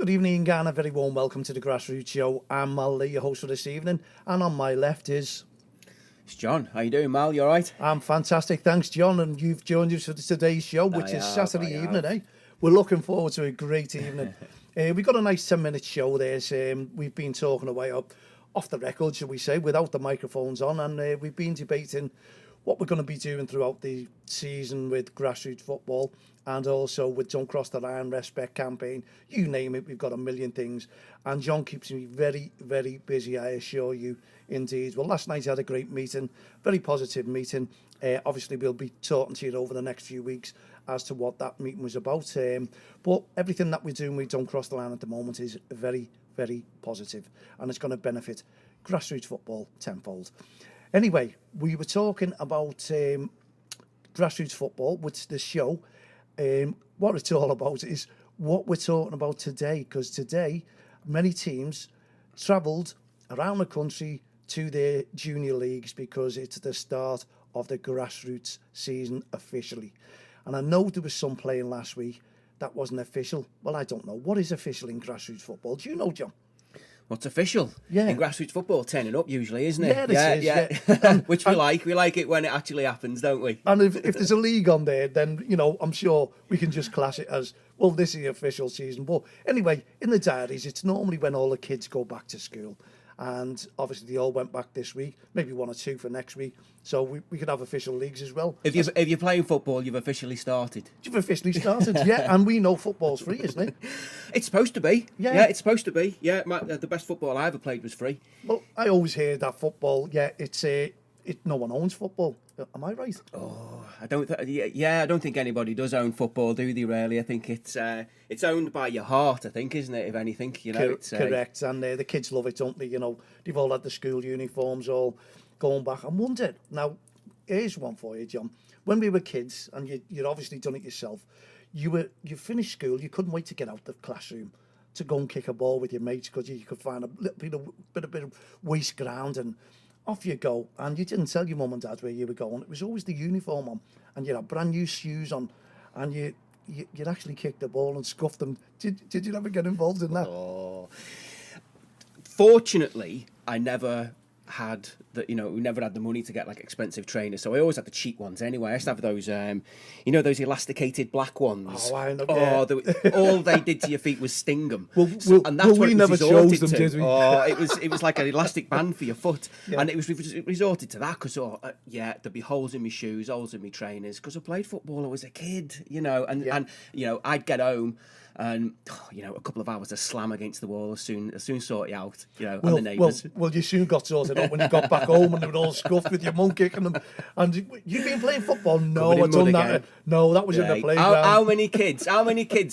Good evening and a very warm welcome to the Grassroots Show. I'm Mal Lee, your host for this evening, and on my left is... It's John. How you doing, Mal? You all right? I'm fantastic, thanks John, and you've joined us for today's show, which is Saturday evening, eh? We're looking forward to a great evening. We've got a nice 10-minute show there, so we've been talking away off the record, shall we say, without the microphones on, and we've been debating what we're going to be doing throughout the season with grassroots football and also with Don't Cross the Line, Respect campaign. You name it, we've got a million things. And John keeps me very, very busy, I assure you, indeed. Well, last night I had a great meeting, very positive meeting. Obviously, we'll be talking to you over the next few weeks as to what that meeting was about. But everything that we're doing with Don't Cross the Line at the moment is very, very positive, and it's going to benefit grassroots football tenfold. Anyway, we were talking about grassroots football, which the show, what it's all about is what we're talking about today, because today many teams travelled around the country to their junior leagues because it's the start of the grassroots season officially. And I know there was some playing last week that wasn't official. Well, I don't know. What is official in grassroots football? Do you know, John? What's official? Yeah. In grassroots football, turning up usually, isn't it? Yeah. Which we like. We like it when it actually happens, don't we? And if there's a league on there, then, you know, I'm sure we can just class it as, well, this is the official season. But anyway, in the diaries, it's normally when all the kids go back to school. And obviously they all went back this week, maybe one or two for next week. So we could have official leagues as well. If you're playing football, you've officially started. You've officially started, yeah. And we know football's free, isn't it? It's supposed to be. Yeah, it's supposed to be. Yeah, the best football I ever played was free. Well, I always hear that football, no one owns football. Am I right? Oh, I don't think anybody does own football, do they? Really, I think it's owned by your heart. I think, isn't it? If anything, you know. Correct, and the kids love it, don't they? You know, they've all had the school uniforms all going back. I'm wondering now. Here's one for you, John. When we were kids, and you'd obviously done it yourself, you finished school, you couldn't wait to get out the classroom to go and kick a ball with your mates because you could find a little bit of waste ground and off you go. And you didn't tell your mum and dad where you were going. It was always the uniform on, and you had brand new shoes on, and you'd actually kick the ball and scuff them. Did you ever get involved in that? Oh, fortunately, I never had we never had the money to get like expensive trainers, so I always had the cheap ones anyway. I used to have those those elasticated black ones. Oh, I know. All they did to your feet was sting them. And that's what we never chose them, did we? Oh, it was like an elastic band for your foot, and it was resorted to that because there'd be holes in my shoes, holes in my trainers because I played football. I was a kid, and I'd get home. And a couple of hours to slam against the wall as soon sort you out, and the neighbours. Well, you soon got sorted out when you got back home and they were all scuffed with your mum kicking them. And you've been playing football? No, I done that. Again. No, that was in the playground. How many kids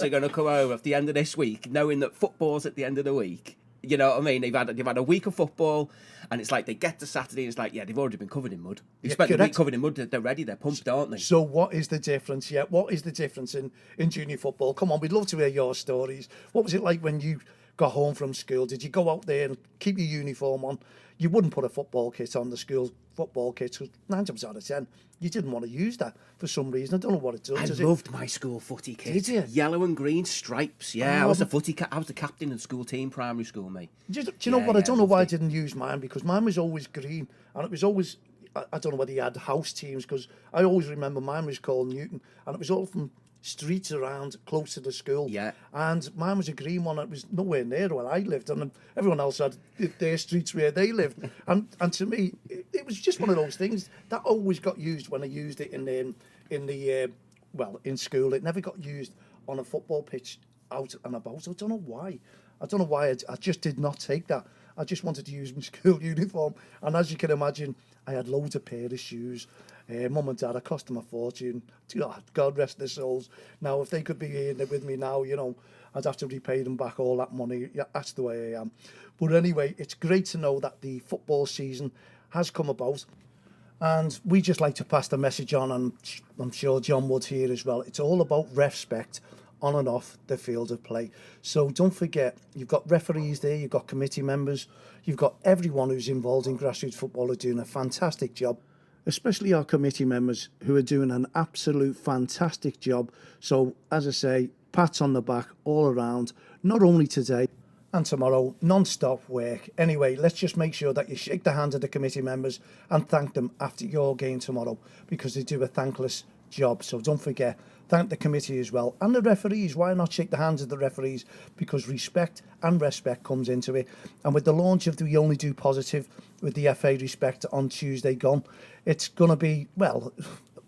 are going to come over at the end of this week, knowing that football's at the end of the week? You know what I mean? They've had a week of football, and it's like they get to Saturday, and it's like, they've already been covered in mud. They spent the week covered in mud. They're ready. They're pumped, aren't they? So what is the difference? Yeah, what is the difference in junior football? Come on, we'd love to hear your stories. What was it like when you got home from school? Did you go out there and keep your uniform on? You wouldn't put a football kit on, the school football kit, because 9 times out of 10, you didn't want to use that for some reason. I don't know what it does. I loved my school footy kit. Did you? Yellow and green stripes. Yeah, I was I was the captain of the school team, primary school, mate. Do you know what? I don't know why I didn't use mine, because mine was always green, and it was always, I don't know whether you had house teams, because I always remember mine was called Newton, and it was all from streets around close to the school. Yeah. And mine was a green one. It was nowhere near where I lived, and everyone else had their streets where they lived. and to me, it was just one of those things that always got used when I used it in school. It never got used on a football pitch out and about. I don't know why. I just did not take that. I just wanted to use my school uniform. And as you can imagine, I had loads of pair of shoes. Mum and Dad, it cost them a fortune. God rest their souls. Now, if they could be here with me now, I'd have to repay them back all that money. Yeah, that's the way I am. But anyway, it's great to know that the football season has come about. And we just like to pass the message on, and I'm sure John would here as well. It's all about respect on and off the field of play. So don't forget, you've got referees there, you've got committee members, you've got everyone who's involved in grassroots football are doing a fantastic job, especially our committee members who are doing an absolute fantastic job. So, as I say, pats on the back all around, not only today and tomorrow, non-stop work. Anyway, let's just make sure that you shake the hands of the committee members and thank them after your game tomorrow, because they do a thankless job. So don't forget, thank the committee as well, and the referees. Why not shake the hands of the referees? Because respect comes into it. And with the launch of the We Only Do Positive with the FA Respect on Tuesday gone, it's going to be, well,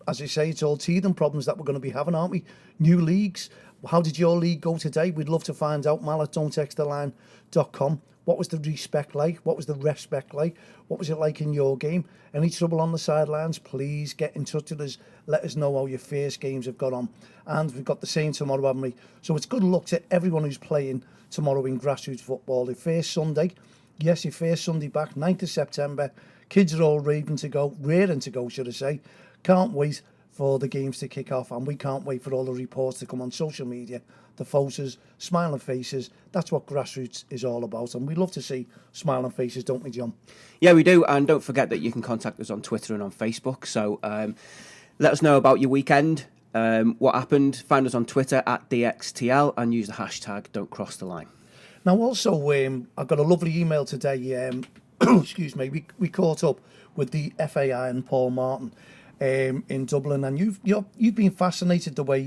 as I say, it's all teething problems that we're going to be having, aren't we? New leagues. How did your league go today? We'd love to find out. Mal at don'ttexttheline.com. What was the respect like? What was the respect like? What was it like in your game? Any trouble on the sidelines? Please get in touch with us. Let us know how your first games have got on. And we've got the same tomorrow, haven't we? So it's good luck to everyone who's playing tomorrow in grassroots football. The first Sunday, yes, your first Sunday back, 9th of September. Kids are all raring to go, should I say. Can't wait for the games to kick off, and we can't wait for all the reports to come on social media, the photos, smiling faces. That's what grassroots is all about, and we love to see smiling faces, don't we, John? Yeah, we do, and don't forget that you can contact us on Twitter and on Facebook. So let us know about your weekend, what happened. Find us on Twitter at DXTL and use the hashtag Don't Cross the Line. Now, also, I got a lovely email today. Excuse me. We caught up with the FAI and Paul Martin in Dublin, and you've been fascinated the way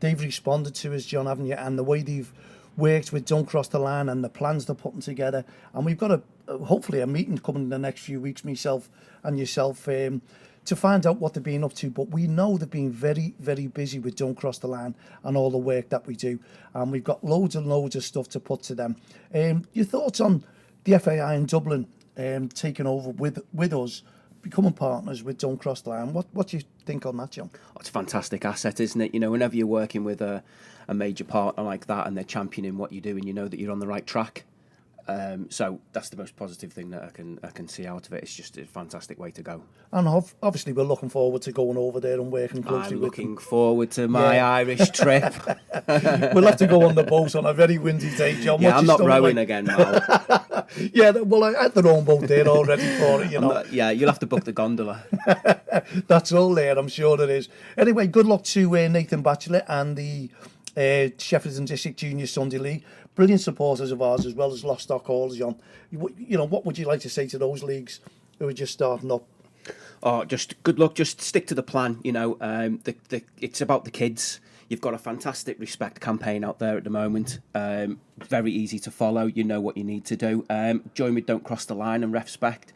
they've responded to us, John, haven't you? And the way they've worked with Don't Cross the Line and the plans they're putting together. And we've got hopefully a meeting coming in the next few weeks, myself and yourself, to find out what they've been up to. But we know they've been very, very busy with Don't Cross the Line and all the work that we do. And we've got loads and loads of stuff to put to them. Your thoughts on the FAI in Dublin taking over with us, becoming partners with Don't Cross the Line? What do you think on that, John? Oh, it's a fantastic asset, isn't it? You know, whenever you're working with a major partner like that and they're championing what you do, and you know that you're on the right track. So that's the most positive thing that I can see out of it. It's just a fantastic way to go. And obviously we're looking forward to going over there and working closely with them. I'm looking forward to my Irish trip. We'll have to go on the boat on a very windy day, John. Yeah, I'm not rowing again, Mal. Yeah, well, I had their own boat there already for it, you know. You'll have to book the gondola. That's all there, I'm sure there is. Anyway, good luck to Nathan Batchelor and the Sheffield and District Junior Sunday League. Brilliant supporters of ours, as well as Lostock Hallers, John. You know, what would you like to say to those leagues who are just starting up? Oh, just good luck. Just stick to the plan. You know, it's about the kids. You've got a fantastic respect campaign out there at the moment. Very easy to follow. You know what you need to do. Join with Don't Cross the Line and respect.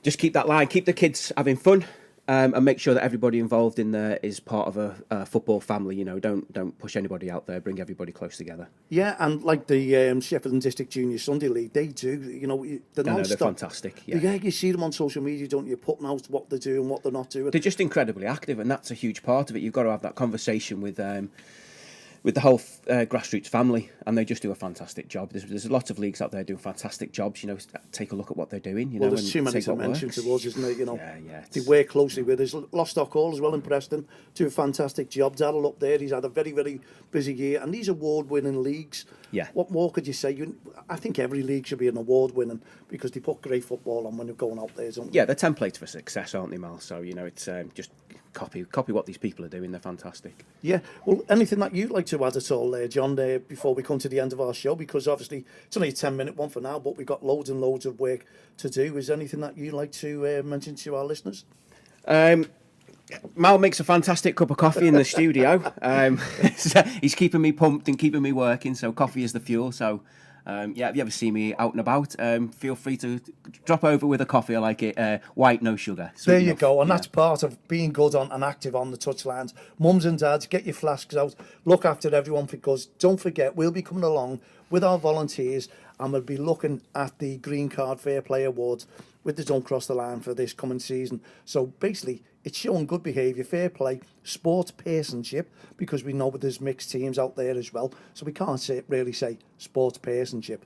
Just keep that line. Keep the kids having fun. And make sure that everybody involved in there is part of a football family. You know, don't push anybody out there. Bring everybody close together. Yeah, and like the Sheffield and District Junior Sunday League, they do. You know, they're they're fantastic. Yeah, you see them on social media, don't you? Putting out what they're doing, what they're not doing. They're just incredibly active, and that's a huge part of it. You've got to have that conversation with the whole grassroots family, and they just do a fantastic job. There's lots of leagues out there doing fantastic jobs. You know, take a look at what they're doing. You know, there's too many to mention to us, isn't it? You know, yeah. They work closely with us. Lostock Hall as well in Preston do a fantastic job. Daryl up there, he's had a very, very busy year, and these award-winning leagues. Yeah. What more could you say? I think every league should be an award-winning because they put great football on when they're going out there, don't they? Yeah, they're templates for success, aren't they, Mal? So you know, it's just copy what these people are doing. They're fantastic. Yeah. Well, anything that you'd like to add at all there, John, before we come to the end of our show? Because obviously it's only a 10-minute one for now, but we've got loads and loads of work to do. Is there anything that you'd like to mention to our listeners? Mal makes a fantastic cup of coffee in the studio. He's keeping me pumped and keeping me working, so coffee is the fuel. So if you ever see me out and about, feel free to drop over with a coffee. I like it white, no sugar. There you go, and that's part of being good on and active on the touchlines. Mums and dads, get your flasks out, look after everyone, because don't forget, we'll be coming along with our volunteers, and we'll be looking at the Green Card Fair Play Awards with the Don't Cross the Line for this coming season. So basically, it's showing good behaviour, fair play, sports personship, because we know there's mixed teams out there as well. So we can't really say sports personship,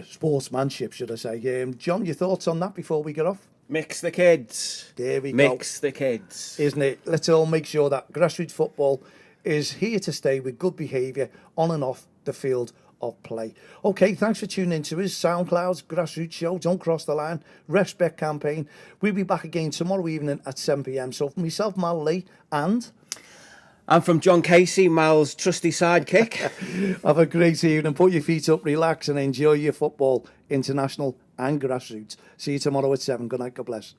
sportsmanship, should I say. John, your thoughts on that before we get off? Mix the kids. There we go. Mix the kids. Isn't it? Let's all make sure that grassroots football is here to stay with good behaviour on and off the field of play. Okay, thanks for tuning in to us. SoundCloud's Grassroots Show, Don't Cross the Line, Respect Campaign. We'll be back again tomorrow evening at 7 p.m. So for myself, Mal Lee, and And from John Casey, Mal's trusty sidekick. Have a great evening. Put your feet up, relax, and enjoy your football, international and grassroots. See you tomorrow at 7. Good night. God bless.